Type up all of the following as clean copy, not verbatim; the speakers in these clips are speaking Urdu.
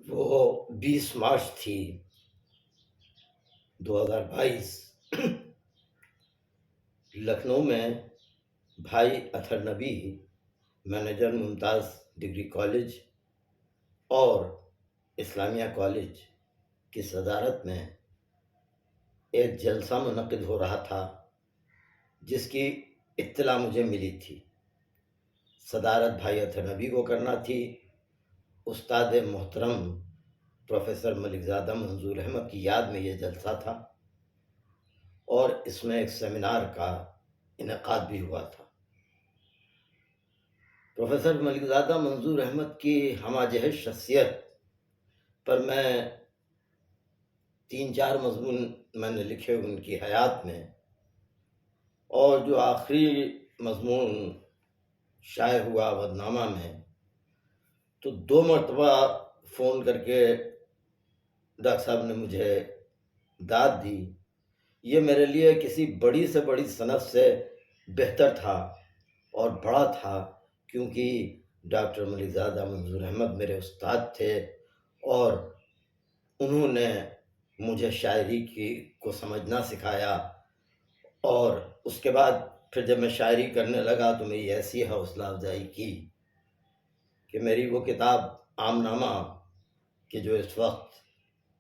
وہ 20 مارچ تھی 2022۔ لکھنؤ میں بھائی اطہر نبی مینیجر ممتاز ڈگری کالج اور اسلامیہ کالج کی صدارت میں ایک جلسہ منعقد ہو رہا تھا، جس کی اطلاع مجھے ملی تھی۔ صدارت بھائی اطہر نبی کو کرنا تھی۔ استاد محترم پروفیسر ملک زادہ منظور احمد کی یاد میں یہ جلسہ تھا، اور اس میں ایک سیمینار کا انعقاد بھی ہوا تھا۔ پروفیسر ملک زادہ منظور احمد کی ہمہ جہت شخصیت پر میں 3-4 مضمون میں نے لکھے ان کی حیات میں، اور جو آخری مضمون شائع ہوا ودنامہ میں، تو 2 مرتبہ فون کر کے ڈاکٹر صاحب نے مجھے داد دی۔ یہ میرے لیے کسی بڑی سے بڑی صنعت سے بہتر تھا اور بڑا تھا، کیونکہ ڈاکٹر ملک زادہ منظور احمد میرے استاد تھے، اور انہوں نے مجھے شاعری کو سمجھنا سکھایا۔ اور اس کے بعد پھر جب میں شاعری کرنے لگا تو میری ایسی حوصلہ افزائی کی کہ میری وہ کتاب عام نامہ کہ جو اس وقت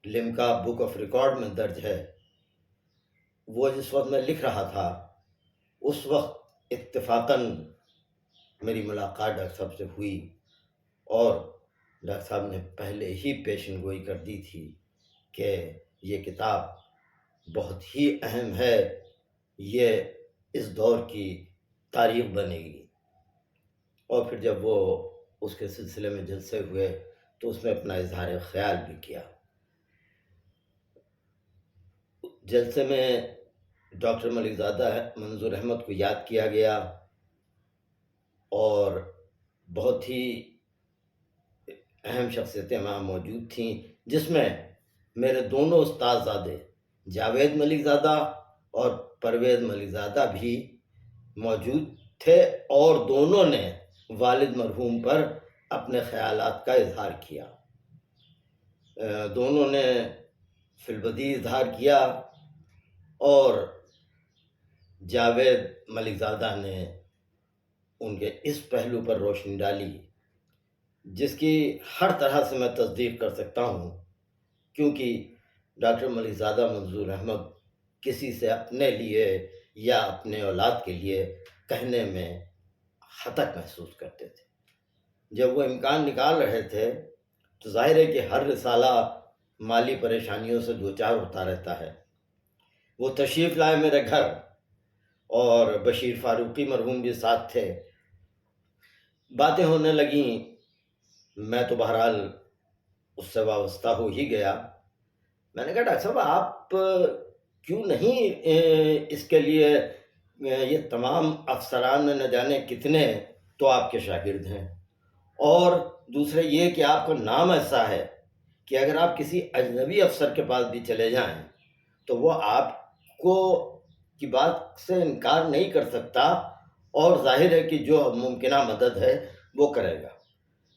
لمکا بک آف ریکارڈ میں درج ہے، وہ جس وقت میں لکھ رہا تھا، اس وقت اتفاقاً میری ملاقات ڈاکٹر صاحب سے ہوئی، اور ڈاکٹر صاحب نے پہلے ہی پیشن گوئی کر دی تھی کہ یہ کتاب بہت ہی اہم ہے، یہ اس دور کی تاریخ بنے گی۔ اور پھر جب وہ اس کے سلسلے میں جلسے ہوئے تو اس میں اپنا اظہار خیال بھی کیا۔ جلسے میں ڈاکٹر ملک زادہ منظور احمد کو یاد کیا گیا، اور بہت ہی اہم شخصیتیں وہاں موجود تھیں، جس میں میرے دونوں استادزادے جاوید ملک زادہ اور پرویز ملک زادہ بھی موجود تھے، اور دونوں نے والد مرحوم پر اپنے خیالات کا اظہار کیا۔ دونوں نے فی البدیہہ اظہار کیا، اور جاوید ملک زادہ نے ان کے اس پہلو پر روشنی ڈالی جس کی ہر طرح سے میں تصدیق کر سکتا ہوں، کیونکہ ڈاکٹر ملک زادہ منظور احمد کسی سے اپنے لیے یا اپنے اولاد کے لیے کہنے میں حتک محسوس کرتے تھے۔ جب وہ امکان نکال رہے تھے تو ظاہر ہے کہ ہر رسالہ مالی پریشانیوں سے دوچار ہوتا رہتا ہے۔ وہ تشریف لائے میرے گھر، اور بشیر فاروقی مرحوم بھی ساتھ تھے۔ باتیں ہونے لگیں، میں تو بہرحال اس سے وابستہ ہو ہی گیا۔ میں نے کہا ڈاکٹر صاحب آپ کیوں نہیں اس کے لیے یہ تمام افسران میں نہ جانے کتنے تو آپ کے شاگرد ہیں، اور دوسرے یہ کہ آپ کا نام ایسا ہے کہ اگر آپ کسی اجنبی افسر کے پاس بھی چلے جائیں تو وہ آپ کو کی بات سے انکار نہیں کر سکتا، اور ظاہر ہے کہ جو ممکنہ مدد ہے وہ کرے گا۔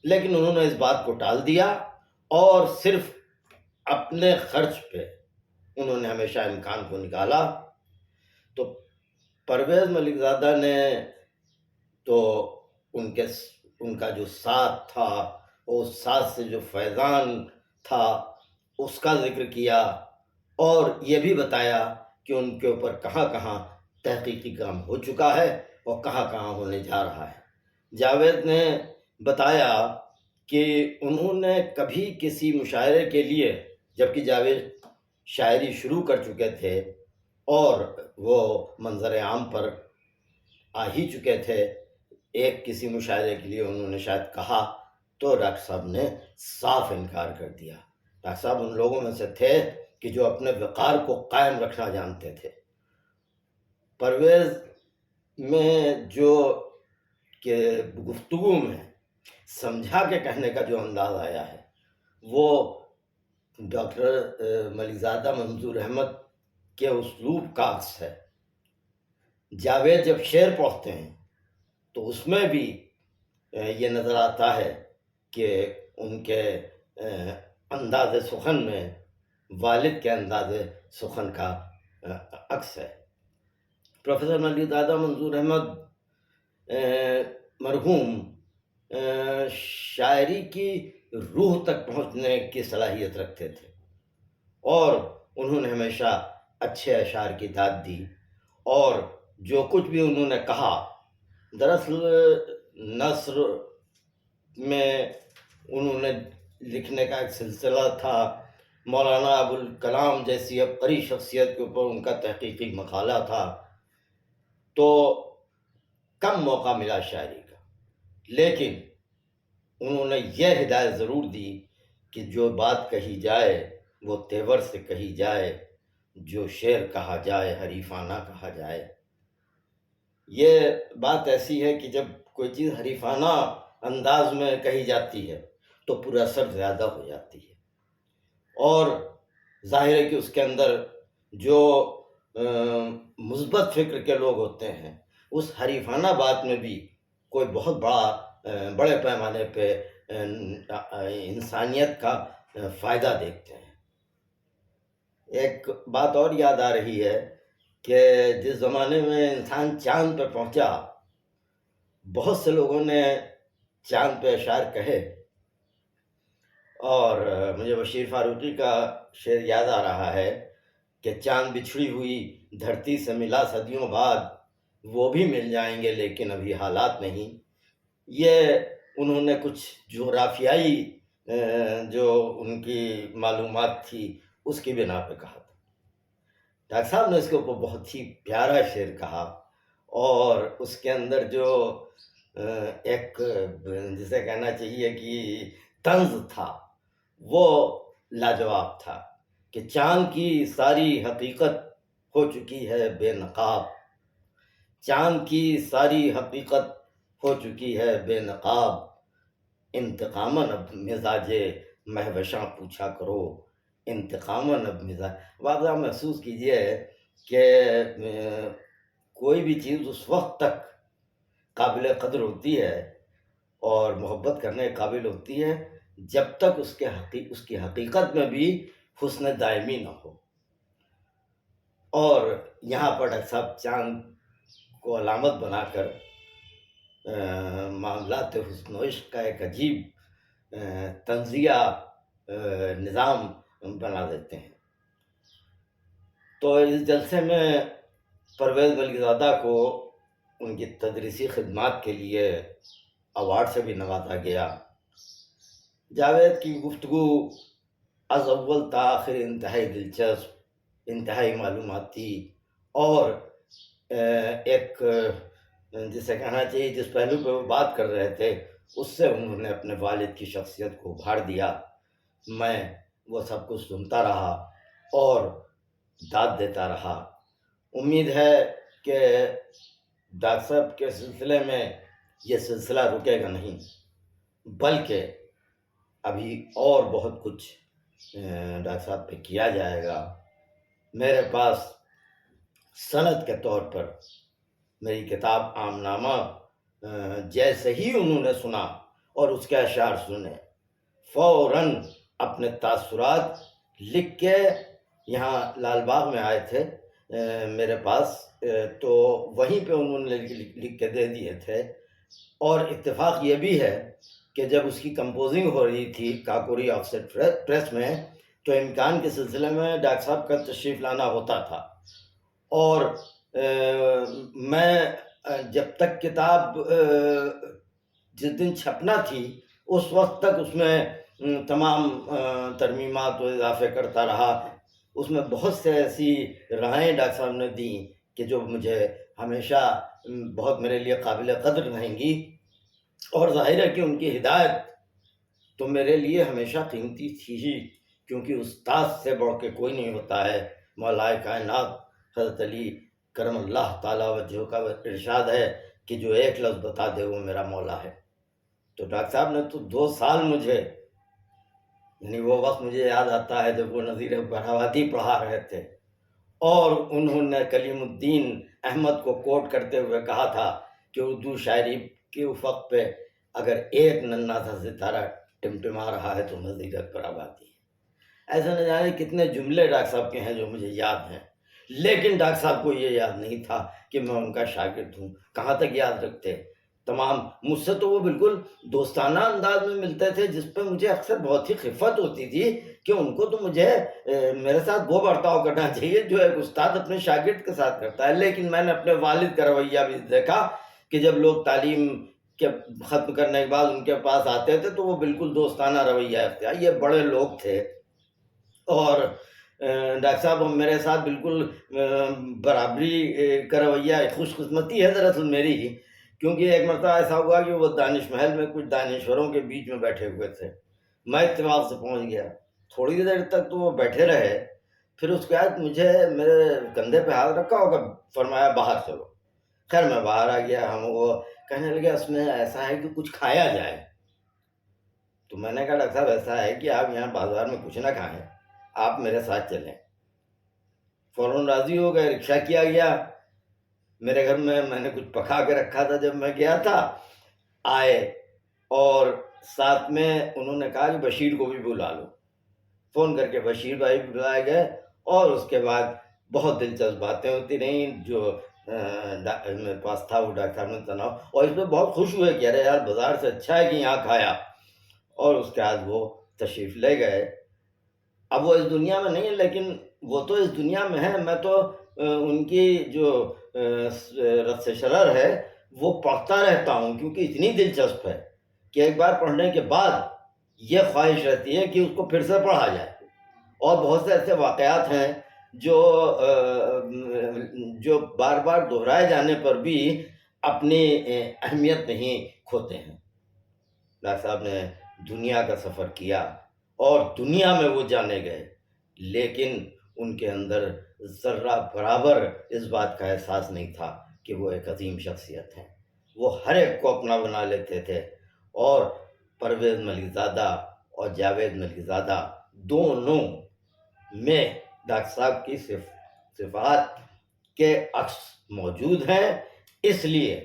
لیکن انہوں نے اس بات کو ٹال دیا، اور صرف اپنے خرچ پہ انہوں نے ہمیشہ امکان کو نکالا۔ تو پرویز ملک زادہ نے تو ان کا جو ساتھ تھا، اس ساتھ سے جو فیضان تھا، اس کا ذکر کیا، اور یہ بھی بتایا کہ ان کے اوپر کہاں کہاں تحقیقی کام ہو چکا ہے اور کہاں کہاں ہونے جا رہا ہے۔ جاوید نے بتایا کہ انہوں نے کبھی کسی مشاعرے کے لیے، جبکہ جاوید شاعری شروع کر چکے تھے اور وہ منظر عام پر آ ہی چکے تھے، ایک کسی مشاعرے کے لیے انہوں نے شاید کہا تو ڈاکٹر صاحب نے صاف انکار کر دیا۔ ڈاکٹر صاحب ان لوگوں میں سے تھے کہ جو اپنے وقار کو قائم رکھنا جانتے تھے۔ پرویز میں جو کہ گفتگو میں سمجھا کے کہنے کا جو انداز آیا ہے، وہ ڈاکٹر ملک زادہ منظور احمد کے اسلوب کا عکس ہے۔ جاوید جب شعر پڑھتے ہیں تو اس میں بھی یہ نظر آتا ہے کہ ان کے انداز سخن میں والد کے انداز سخن کا عکس ہے۔ پروفیسر ملی زادہ منظور احمد مرحوم شاعری کی روح تک پہنچنے کی صلاحیت رکھتے تھے، اور انہوں نے ہمیشہ اچھے اشعار کی داد دی، اور جو کچھ بھی انہوں نے کہا، دراصل نثر میں انہوں نے لکھنے کا ایک سلسلہ تھا۔ مولانا ابوالکلام جیسی عبقری شخصیت کے اوپر ان کا تحقیقی مقالہ تھا، تو کم موقع ملا شاعری کا، لیکن انہوں نے یہ ہدایت ضرور دی کہ جو بات کہی جائے وہ تیور سے کہی جائے، جو شعر کہا جائے حریفانہ کہا جائے۔ یہ بات ایسی ہے کہ جب کوئی چیز حریفانہ انداز میں کہی جاتی ہے تو پورا اثر زیادہ ہو جاتی ہے، اور ظاہر ہے کہ اس کے اندر جو مثبت فکر کے لوگ ہوتے ہیں اس حریفانہ بات میں بھی کوئی بہت بڑے پیمانے پہ انسانیت کا فائدہ دیکھتے ہیں۔ ایک بات اور یاد آ رہی ہے کہ جس زمانے میں انسان چاند پہ پہنچا، بہت سے لوگوں نے چاند پہ اشعار کہے، اور مجھے بشیر فاروقی کا شعر یاد آ رہا ہے کہ چاند بچھڑی ہوئی دھرتی سے ملا صدیوں بعد، وہ بھی مل جائیں گے لیکن ابھی حالات نہیں۔ یہ انہوں نے کچھ جغرافیائی جو ان کی معلومات تھی اس کی بنا پہ کہا تھا۔ ڈاکٹر صاحب نے اس کے اوپر بہت ہی پیارا شعر کہا، اور اس کے اندر جو ایک جسے کہنا چاہیے کہ طنز تھا وہ لاجواب تھا کہ چاند کی ساری حقیقت ہو چکی ہے بے نقاب، چاند کی ساری حقیقت ہو چکی ہے بے نقاب، انتقاماً اب مزاج مہوشاں پوچھا کرو، انتقاماً اب مزاج۔ آپ محسوس کیجئے کہ کوئی بھی چیز اس وقت تک قابل قدر ہوتی ہے اور محبت کرنے کے قابل ہوتی ہے جب تک اس کی حقیقت میں بھی حسن دائمی نہ ہو۔ اور یہاں پر ڈاکٹر صاحب چاند کو علامت بنا کر معاملات حسن و عشق کا ایک عجیب تنزیہ نظام بنا دیتے ہیں۔ تو اس جلسے میں پرویز ولی زادہ کو ان کی تدریسی خدمات کے لیے ایوارڈ سے بھی نوازا گیا۔ جاوید کی گفتگو از اول تا آخر انتہائی دلچسپ، انتہائی معلوماتی، اور ایک جسے کہنا چاہیے جس پہلو پہ وہ بات کر رہے تھے اس سے انہوں نے اپنے والد کی شخصیت کو ابھار دیا۔ میں وہ سب کچھ سنتا رہا اور داد دیتا رہا۔ امید ہے کہ ڈاکٹر صاحب کے سلسلے میں یہ سلسلہ رکے گا نہیں، بلکہ ابھی اور بہت کچھ ڈاکٹر صاحب پہ کیا جائے گا۔ میرے پاس سند کے طور پر میری کتاب عام نامہ جیسے ہی انہوں نے سنا اور اس کے اشعار سنے، فوراً اپنے تاثرات لکھ کے یہاں لال باغ میں آئے تھے میرے پاس، تو وہیں پہ انہوں نے لکھ کے دے دیے تھے۔ اور اتفاق یہ بھی ہے کہ جب اس کی کمپوزنگ ہو رہی تھی کاکوری آف سیٹ پریس میں، تو امکان کے سلسلے میں ڈاکٹر صاحب کا تشریف لانا ہوتا تھا، اور میں جب تک کتاب جس دن چھپنا تھی اس وقت تک اس میں تمام ترمیمات و اضافے کرتا رہا۔ اس میں بہت سے ایسی رائیں ڈاکٹر صاحب نے دیں کہ جو مجھے ہمیشہ بہت میرے لیے قابل قدر رہیں گی، اور ظاہر ہے کہ ان کی ہدایت تو میرے لیے ہمیشہ قیمتی تھی ہی، کیونکہ استاد سے بڑھ کے کوئی نہیں ہوتا ہے۔ مولا کائنات حضرت علی کرم اللہ تعالیٰ وجہہ کا ارشاد ہے کہ جو ایک لفظ بتا دے وہ میرا مولا ہے۔ تو ڈاکٹر صاحب نے تو 2 سال مجھے، یعنی وہ وقت مجھے یاد آتا ہے جب وہ نظیر بہاوادی پڑھا رہے تھے، اور انہوں نے کلیم الدین احمد کو کوٹ کرتے ہوئے کہا تھا کہ اردو شاعری کے افق پہ اگر ایک ننھا سا ستارہ ٹمٹما رہا ہے تو نظیر بہاوادی ہے۔ ایسا نہ جانے کتنے جملے ڈاکٹر صاحب کے ہیں جو مجھے یاد ہیں، لیکن ڈاکٹر صاحب کو یہ یاد نہیں تھا کہ میں ان کا شاگرد ہوں، کہاں تک یاد رکھتے۔ تمام مجھ سے تو وہ بالکل دوستانہ انداز میں ملتے تھے، جس پہ مجھے اکثر بہت ہی خفت ہوتی تھی کہ ان کو تو مجھے میرے ساتھ وہ برتاؤ کرنا چاہیے جو ایک استاد اپنے شاگرد کے ساتھ کرتا ہے۔ لیکن میں نے اپنے والد کا رویہ بھی دیکھا کہ جب لوگ تعلیم کے ختم کرنے کے بعد ان کے پاس آتے تھے تو وہ بالکل دوستانہ رویہ اختیار، یہ بڑے لوگ تھے اور ڈاکٹر صاحب میرے ساتھ بالکل برابری کا رویہ، خوش قسمتی ہے دراصل میری، کیونکہ ایک مرتبہ ایسا ہوا کہ وہ دانش محل میں کچھ دانشوروں کے بیچ میں بیٹھے ہوئے تھے، میں اتفاق سے پہنچ گیا، تھوڑی دیر تک تو وہ بیٹھے رہے، پھر اس کے بعد مجھے میرے کندھے پہ ہاتھ رکھا ہوگا، فرمایا باہر چلو۔ خیر میں باہر آ گیا، ہم وہ کہنے لگے اس میں ایسا ہے کہ کچھ کھایا جائے، تو میں نے کہا ڈاکٹر صاحب ایسا ہے کہ آپ یہاں بازار میں کچھ نہ کھائیں، آپ میرے ساتھ چلیں۔ فوراً راضی ہو گئے، رکشہ کیا گیا، میرے گھر میں نے کچھ پکا کے رکھا تھا جب میں گیا تھا، آئے اور ساتھ میں انہوں نے کہا کہ بشیر کو بھی بلا لو، فون کر کے بشیر بھائی بھی بلائے گئے اور اس کے بعد بہت دلچسپ باتیں ہوتی رہیں جو میرے پاس تھا وہ ڈاکٹر صاحب نے تناؤ، اور اس میں بہت خوش ہوئے کہ ارے یار بازار سے اچھا ہے کہ یہاں کھایا، اور اس کے بعد وہ تشریف لے گئے۔ اب وہ اس دنیا میں نہیں ہے لیکن وہ تو اس دنیا میں ہے، میں تو ان کی جو رس شرر ہے وہ پڑھتا رہتا ہوں کیونکہ اتنی دلچسپ ہے کہ ایک بار پڑھنے کے بعد یہ خواہش رہتی ہے کہ اس کو پھر سے پڑھا جائے، اور بہت سے ایسے واقعات ہیں جو بار بار دہرائے جانے پر بھی اپنی اہمیت نہیں کھوتے ہیں۔ ڈاکٹر صاحب نے دنیا کا سفر کیا اور دنیا میں وہ جانے گئے، لیکن ان کے اندر ذرہ برابر اس بات کا احساس نہیں تھا کہ وہ ایک عظیم شخصیت ہیں۔ وہ ہر ایک کو اپنا بنا لیتے تھے، اور پرویز ملک زادہ اور جاوید ملک زادہ دونوں میں ڈاکٹر صاحب کی صفات کے عکس موجود ہیں، اس لیے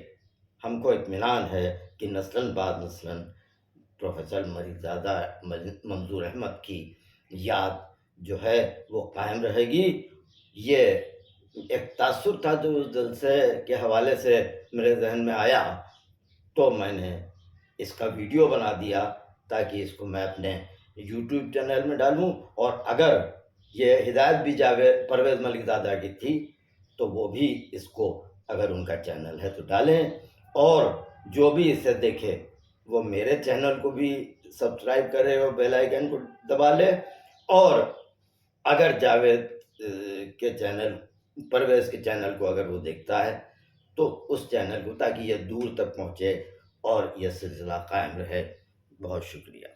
ہم کو اطمینان ہے کہ نسلاً بعد نسلاً پروفیسر ملک زادہ منظور احمد کی یاد جو ہے وہ قائم رہے گی۔ یہ ایک تاثر تھا جو اس جلسے کے حوالے سے میرے ذہن میں آیا، تو میں نے اس کا ویڈیو بنا دیا تاکہ اس کو میں اپنے یوٹیوب چینل میں ڈالوں، اور اگر یہ ہدایت بھی پرویز ملک زادہ کی تھی تو وہ بھی اس کو اگر ان کا چینل ہے تو ڈالیں، اور جو بھی اسے دیکھے وہ میرے چینل کو بھی سبسکرائب کرے اور بیل آئیکن کو دبا لے، اور اگر جاوید کے چینل پرویز کے چینل کو اگر وہ دیکھتا ہے تو اس چینل کو، تاکہ یہ دور تک پہنچے اور یہ سلسلہ قائم رہے۔ بہت شکریہ۔